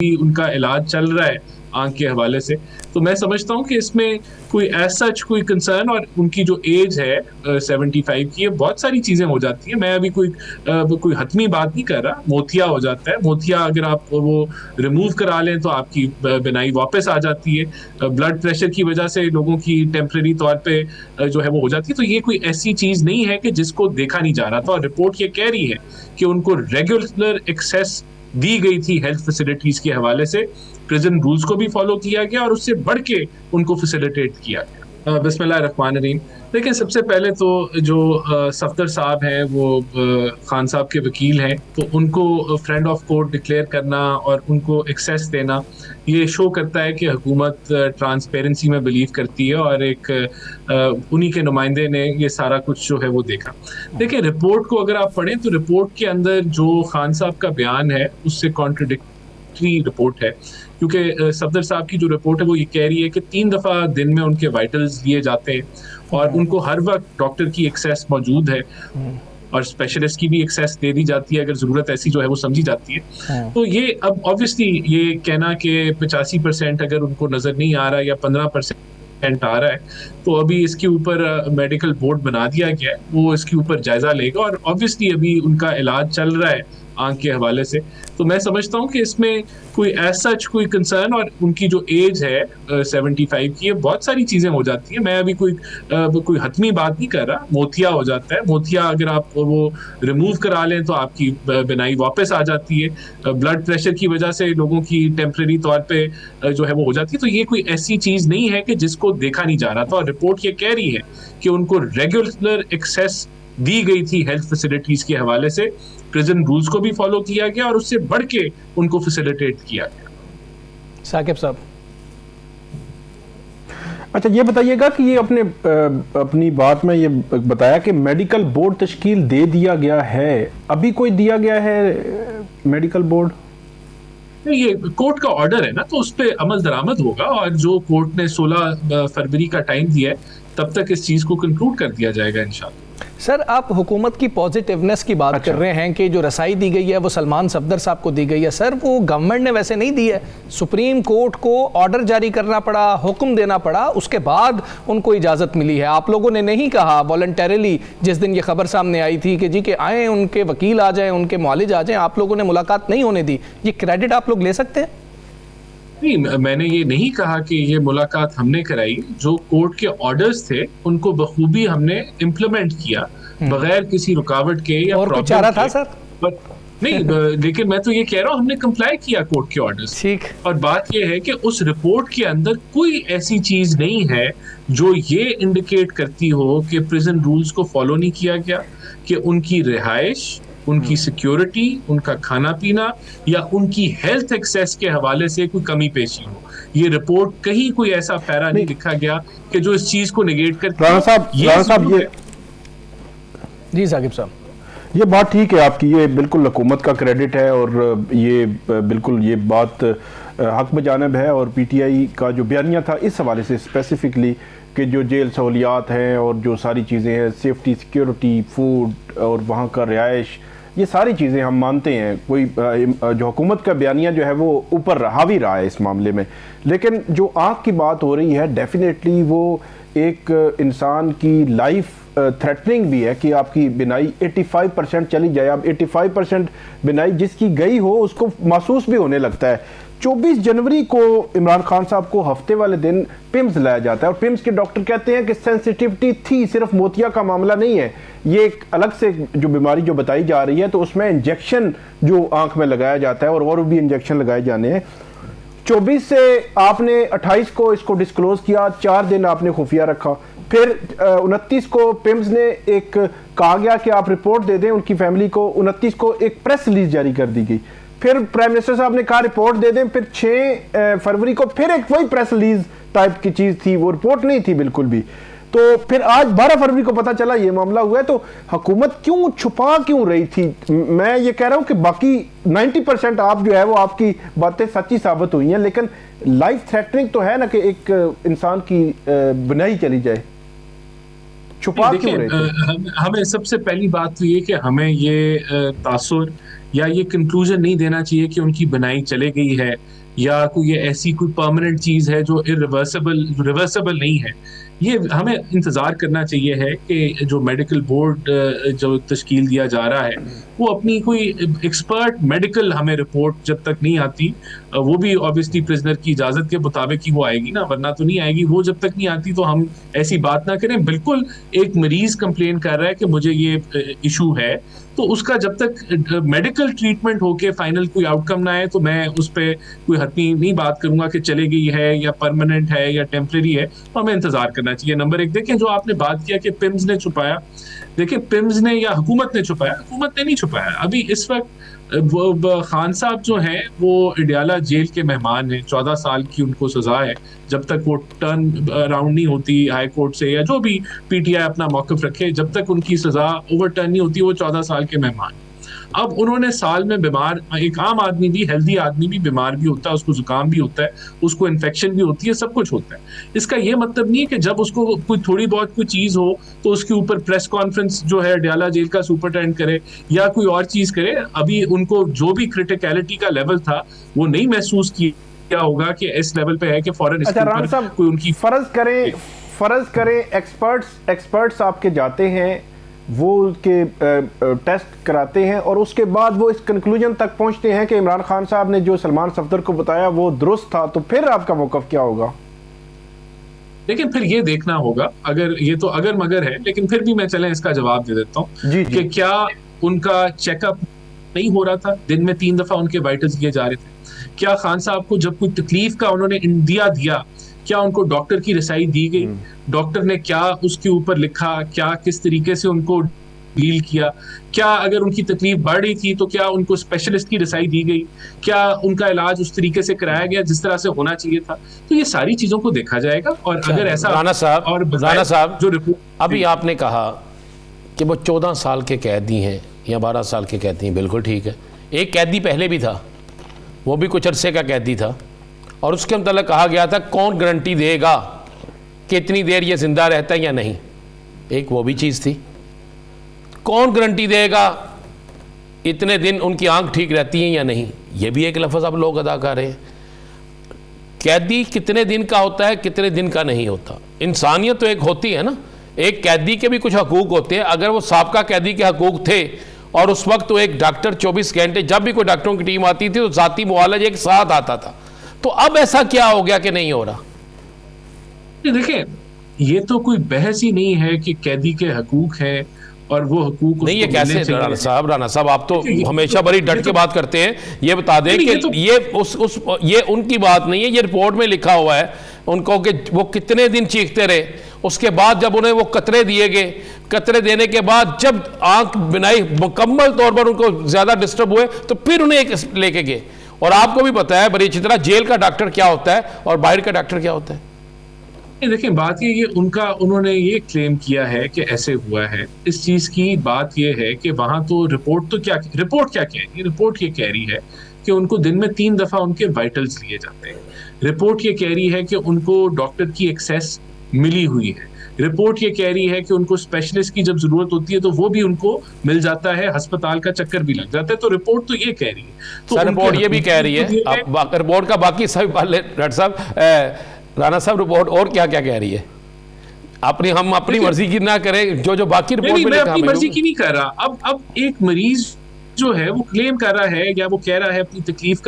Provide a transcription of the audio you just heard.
ان کا علاج چل رہا ہے آنکھ کے حوالے سے. تو میں سمجھتا ہوں کہ اس میں کوئی ایز سچ کوئی کنسرن، اور ان کی جو ایج ہے 75 کی، بہت ساری چیزیں ہو جاتی ہیں. میں ابھی کوئی حتمی بات نہیں کر رہا. موتیا ہو جاتا ہے، موتیا اگر آپ وہ ریموو کرا لیں تو آپ کی بینائی واپس آ جاتی ہے. بلڈ پریشر کی وجہ سے لوگوں کی ٹیمپرری طور پہ جو ہے وہ ہو جاتی ہے. تو یہ کوئی ایسی چیز نہیں ہے کہ جس کو دیکھا نہیں جا رہا تھا. اور رپورٹ یہ کہہ رہی ہے کہ ان کو ریگولر ایکسیس دی گئی تھی ہیلتھ فیسلٹیز کے حوالے سے. پریزن رولز کو بھی فالو کیا گیا اور اس سے بڑھ کے ان کو فیسیلیٹیٹ کیا گیا. بسم اللہ الرحمن الرحیم. دیکھیں، سب سے پہلے تو جو صفدر صاحب ہیں وہ خان صاحب کے وکیل ہیں، تو ان کو فرینڈ آف کورٹ ڈکلیئر کرنا اور ان کو ایکسیس دینا یہ شو کرتا ہے کہ حکومت ٹرانسپیرنسی میں بلیو کرتی ہے، اور ایک انہی کے نمائندے نے یہ سارا کچھ جو ہے وہ دیکھا. دیکھیں، رپورٹ کو اگر آپ پڑھیں تو رپورٹ کے اندر جو خان صاحب کا بیان ہے اس سے کانٹرڈکٹری رپورٹ ہے. کیونکہ صفدر صاحب کی جو رپورٹ ہے وہ یہ کہہ رہی ہے کہ 3 دفعہ دن میں ان کے وائٹلز لیے جاتے ہیں، اور ان کو ہر وقت ڈاکٹر کی ایکسیس موجود ہے، اور اسپیشلسٹ کی بھی ایکسیس دے دی جاتی ہے اگر ضرورت ایسی جو ہے وہ سمجھی جاتی ہے. تو یہ اب آبویسلی یہ کہنا کہ 85% اگر ان کو نظر نہیں آ رہا یا 15% آ رہا ہے، تو ابھی اس کے اوپر میڈیکل بورڈ بنا دیا گیا ہے، وہ اس کے اوپر جائزہ لے گا. اور آبویسلی ابھی ان کا علاج چل رہا ہے آنکھ کے حوالے سے. تو میں سمجھتا ہوں کہ اس میں کوئی ایز سچ کوئی کنسرن، اور ان کی جو ایج ہے 75 کی، بہت ساری چیزیں ہو جاتی ہیں. میں ابھی کوئی حتمی بات نہیں کر رہا. موتیا ہو جاتا ہے، موتیا اگر آپ وہ ریموو کرا لیں تو آپ کی بینائی واپس آ جاتی ہے. بلڈ پریشر کی وجہ سے لوگوں کی ٹیمپرری طور پہ جو ہے وہ ہو جاتی ہے. تو یہ کوئی ایسی چیز نہیں ہے کہ جس کو دیکھا نہیں جا رہا تھا. اور رپورٹ یہ کہہ رہی ہے کہ ان کو ریگولر ایکسیس دی گئی تھی ہیلتھ فیسلٹیز کے حوالے سے. پریزن رولز کو بھی فالو کیا گیا اور اس سے بڑھ کے ان کو فیسیلیٹیٹ کیا گیا. ثاقب صاحب، اچھا یہ بتائیے گا کہ یہ اپنی بات میں یہ بتایا کہ میڈیکل بورڈ تشکیل دے دیا گیا ہے، ابھی کوئی دیا گیا ہے میڈیکل بورڈ؟ یہ کورٹ کا آرڈر ہے نا، تو اس پہ عمل درآمد ہوگا، اور جو کورٹ نے 16 فروری کا ٹائم دیا ہے تب تک اس چیز کو کنکلوڈ کر دیا جائے گا انشاءاللہ. سر، آپ حکومت کی پازیٹیونیس کی بات کر رہے ہیں کہ جو رسائی دی گئی ہے وہ سلمان صفدر صاحب کو دی گئی ہے. سر، وہ گورنمنٹ نے ویسے نہیں دی ہے. سپریم کورٹ کو آرڈر جاری کرنا پڑا، حکم دینا پڑا، اس کے بعد ان کو اجازت ملی ہے. آپ لوگوں نے نہیں کہا والنٹیرلی، جس دن یہ خبر سامنے آئی تھی کہ جی کہ آئیں ان کے وکیل آ جائیں، ان کے معالج آ جائیں، آپ لوگوں نے ملاقات نہیں ہونے دی. یہ کریڈٹ آپ لوگ لے سکتے ہیں؟ نہیں، میں نے یہ نہیں کہا کہ یہ ملاقات ہم نے کرائی. جو کورٹ کے آرڈرز تھے ان کو بخوبی ہم نے امپلیمنٹ کیا بغیر کسی رکاوٹ کے یا اور کچھ چارہ تھا سر؟ نہیں، لیکن میں تو یہ کہہ رہا ہوں ہم نے کمپلائی کیا کورٹ کے آرڈرز. اور بات یہ ہے کہ اس رپورٹ کے اندر کوئی ایسی چیز نہیں ہے جو یہ انڈیکیٹ کرتی ہو کہ پریزن رولز کو فالو نہیں کیا گیا، کہ ان کی رہائش، ان کی سیکیورٹی، ان کا کھانا پینا یا ان کی ہیلتھ ایکسیس کے حوالے سے کوئی کمی پیشی ہو. یہ رپورٹ کہیں کوئی ایسا پیرا نہیں لکھا گیا کہ جو اس چیز کو نگیٹ کرتی ہے. رانا صاحب، جی ثاقب صاحب، یہ بات ٹھیک ہے آپ کی، یہ بالکل حکومت کا کریڈٹ ہے، اور یہ بالکل یہ بات حق بجانب ہے. اور پی ٹی آئی کا جو بیانیہ تھا اس حوالے سے اسپیسیفکلی کہ جو جیل سہولیات ہیں اور جو ساری چیزیں ہیں، سیفٹی، سیکیورٹی، فوڈ اور وہاں کا رہائش، یہ ساری چیزیں ہم مانتے ہیں. کوئی جو حکومت کا بیانیہ جو ہے وہ اوپر حاوی رہا ہے اس معاملے میں. لیکن جو آنکھ کی بات ہو رہی ہے، ڈیفینیٹلی وہ ایک انسان کی لائف تھریٹننگ بھی ہے کہ آپ کی بینائی 85% چلی جائے. اب 85% بینائی جس کی گئی ہو اس کو محسوس بھی ہونے لگتا ہے. 24 جنوری کو عمران خان صاحب کو ہفتے والے دن پمز لایا جاتا ہے، اور پمز کے ڈاکٹر کہتے ہیں کہ سینسیٹیوٹی تھی، صرف موتیا کا معاملہ نہیں ہے، یہ ایک الگ سے جو بیماری جو بتائی جا رہی ہے. تو اس میں انجیکشن جو آنکھ میں لگایا جاتا ہے اور بھی انجیکشن لگائے جانے ہیں. 24 سے آپ نے 28 کو اس کو ڈسکلوز کیا، 4 دن آپ نے خفیہ رکھا. پھر 29 کو پیمز نے ایک کہا گیا کہ آپ رپورٹ دے دیں ان کی فیملی کو. 29 کو ایک پریس ریلیز جاری کر دی گئی. پھر پرائم منسٹر صاحب نے کہا رپورٹ دے دیں. پھر 6 فروری کو پھر ایک وہی پریس ریلیز ٹائپ کی چیز تھی، وہ رپورٹ نہیں تھی بالکل بھی. تو پھر آج 12 فروری کو پتہ چلا یہ معاملہ ہوا ہے. تو حکومت کیوں چھپا کیوں رہی تھی؟ میں یہ کہہ رہا ہوں کہ باقی 90% آپ جو ہے وہ آپ کی باتیں سچی ثابت ہوئی ہیں، لیکن لائف تھریٹنگ تو ہے نا کہ ایک انسان کی بنائی چلی جائے. چھپا کیوں رہے تھے؟ ہمیں سب سے پہلی بات تو یہ کہ ہمیں یہ تاثر یا یہ کنکلوژن نہیں دینا چاہیے کہ ان کی بنائی چلے گئی ہے یا کوئی ایسی کوئی پرماننٹ چیز ہے جو ریورسیبل نہیں ہے. یہ ہمیں انتظار کرنا چاہیے ہے کہ جو میڈیکل بورڈ جو تشکیل دیا جا رہا ہے وہ اپنی کوئی ایکسپرٹ میڈیکل ہمیں رپورٹ جب تک نہیں آتی, وہ بھی obviously پرزنر کی اجازت کے مطابق ہی وہ آئے گی نا, ورنہ تو نہیں آئے گی. وہ جب تک نہیں آتی تو ہم ایسی بات نہ کریں. بالکل ایک مریض کمپلین کر رہا ہے کہ مجھے یہ ایشو ہے, تو اس کا جب تک میڈیکل ٹریٹمنٹ ہو کے فائنل کوئی آؤٹ کم نہ آئے تو میں اس پہ کوئی حتمی نہیں بات کروں گا کہ چلے گئی ہے یا پرماننٹ ہے یا ٹیمپریری ہے. تو ہمیں انتظار کرنا چاہیے. نمبر ایک, دیکھیں جو آپ نے بات کیا کہ پمز نے چھپایا, دیکھیں پمز نے یا حکومت نے چھپایا, حکومت نے نہیں چھپایا. ابھی اس وقت خان صاحب جو ہیں وہ اڈیالہ جیل کے مہمان ہیں, 14 سال کی ان کو سزا ہے. جب تک وہ ٹرن اراؤنڈ نہیں ہوتی ہائی کورٹ سے یا جو بھی پی ٹی آئی اپنا موقف رکھے, جب تک ان کی سزا اوور ٹرن نہیں ہوتی وہ 14 سال کے مہمان. اب انہوں نے سال میں بیمار, ایک عام آدمی بھی, ہیلدی آدمی بھی بیمار بھی ہوتا ہے, اس کو زکام بھی ہوتا ہے, اس کو انفیکشن بھی ہوتی ہے, سب کچھ ہوتا ہے. اس کا یہ مطلب نہیں ہے کہ جب اس کو کوئی تھوڑی بہت کوئی چیز ہو تو اس کے اوپر پریس کانفرنس جو ہے اڈیالہ جیل کا سپرنٹینڈنٹ کرے یا کوئی اور چیز کرے. ابھی ان کو جو بھی کرٹیکلٹی کا لیول تھا وہ نہیں محسوس کیا ہوگا کہ اس لیول پہ ہے کہ فوراً اس کے اوپر کوئی ان کی فرض کریں ایکسپرٹس آپ کے جاتے ہیں, وہ کے ٹیسٹ کراتے ہیں اور اس کے بعد وہ اس کنکلوژن تک پہنچتے ہیں کہ عمران خان صاحب نے جو سلمان صفدر کو بتایا وہ درست تھا, تو پھر آپ کا موقف کیا ہوگا؟ لیکن پھر یہ دیکھنا ہوگا, اگر یہ تو اگر مگر ہے, لیکن پھر بھی میں چلیں اس کا جواب دے دیتا ہوں کہ کیا ان کا چیک اپ نہیں ہو رہا تھا, دن میں 3 دفعہ ان کے وائٹلز لیے جا رہے تھے. کیا خان صاحب کو جب کوئی تکلیف کا انہوں نے دیا کیا ان کو ڈاکٹر کی رسائی دی گئی؟ ڈاکٹر نے کیا اس کے اوپر لکھا, کیا کس طریقے سے ان کو ڈیل کیا؟ کیا اگر ان کی تکلیف بڑھ رہی تھی تو کیا ان کو اسپیشلسٹ کی رسائی دی گئی؟ کیا ان کا علاج اس طریقے سے کرایا گیا جس طرح سے ہونا چاہیے تھا؟ تو یہ ساری چیزوں کو دیکھا جائے گا. اور اگر ایسا رانا صاحب جو رپورٹ ابھی آپ نے کہا کہ وہ 14 سال کے قیدی ہیں یا 12 سال کے قیدی ہیں, بالکل ٹھیک ہے. ایک قیدی پہلے بھی تھا, وہ بھی کچھ عرصے کا قیدی تھا, اور اس کے متعلق کہا گیا تھا کون گارنٹی دے گا کہ اتنی دیر یہ زندہ رہتا ہے یا نہیں. ایک وہ بھی چیز تھی, کون گارنٹی دے گا اتنے دن ان کی آنکھ ٹھیک رہتی ہیں یا نہیں, یہ بھی ایک لفظ اب لوگ ادا کر رہے ہیں. قیدی کتنے دن کا ہوتا ہے, کتنے دن کا نہیں ہوتا. انسانیت تو ایک ہوتی ہے نا, ایک قیدی کے بھی کچھ حقوق ہوتے ہیں. اگر وہ سابقہ قیدی کے حقوق تھے اور اس وقت تو ایک ڈاکٹر 24 گھنٹے, جب بھی کوئی ڈاکٹروں کی ٹیم آتی تھی تو ذاتی معالجہ ایک ساتھ آتا تھا, تو اب ایسا کیا ہو گیا کہ نہیں ہو رہا؟ دیکھیں یہ تو کوئی بحث ہی نہیں ہے کہ قیدی کے حقوق ہیں اور وہ حقوق نہیں. یہ کیسے رانا صاحب آپ تو ہمیشہ بڑی ڈٹ کے بات کرتے ہیں. یہ بتا دیں کہ یہ ان کی بات نہیں ہے, یہ رپورٹ میں لکھا ہوا ہے ان کو کہ وہ کتنے دن چیختے رہے. اس کے بعد جب انہیں وہ قطرے دیے گئے, قطرے دینے کے بعد جب آنکھ بنائی مکمل طور پر ان کو زیادہ ڈسٹرب ہوئے تو پھر انہیں ایک لے کے گئے. اور آپ کو بھی پتا ہے بڑی اچھی طرح جیل کا ڈاکٹر کیا ہوتا ہے اور باہر کا ڈاکٹر کیا ہوتا ہے. دیکھیں بات یہ انہوں نے یہ کلیم کیا ہے کہ ایسے ہوا ہے. اس چیز کی بات یہ ہے کہ وہاں تو رپورٹ کیا کہہ رہی ہے, رپورٹ یہ کہہ رہی ہے کہ ان کو دن میں 3 دفعہ ان کے وائٹلز لیے جاتے ہیں. رپورٹ یہ کہہ رہی ہے کہ ان کو ڈاکٹر کی ایکسیس ملی ہوئی ہے. رپورٹ یہ کہہ رہی ہے کہ ان کو اسپیشلسٹ کی جب ضرورت ہوتی ہے تو وہ بھی ان کو مل جاتا ہے, ہسپتال کا چکر بھی لگ جاتا ہے. تو رپورٹ تو یہ کہہ رہی ہے. تو رپورٹ یہ بھی کہہ رہی ہے, رپورٹ کا باقی ڈاکٹر صاحب رانا صاحب رپورٹ اور کیا کیا کہہ رہی ہے؟ ہم اپنی مرضی کی نہ کریں, جو باقی رپورٹ میں اپنی مرضی کی نہیں کر رہا. اب ایک مریض جو ہے وہ کلیم کر رہا ہے یا وہ کہہ رہا ہے اپنی تکلیف کا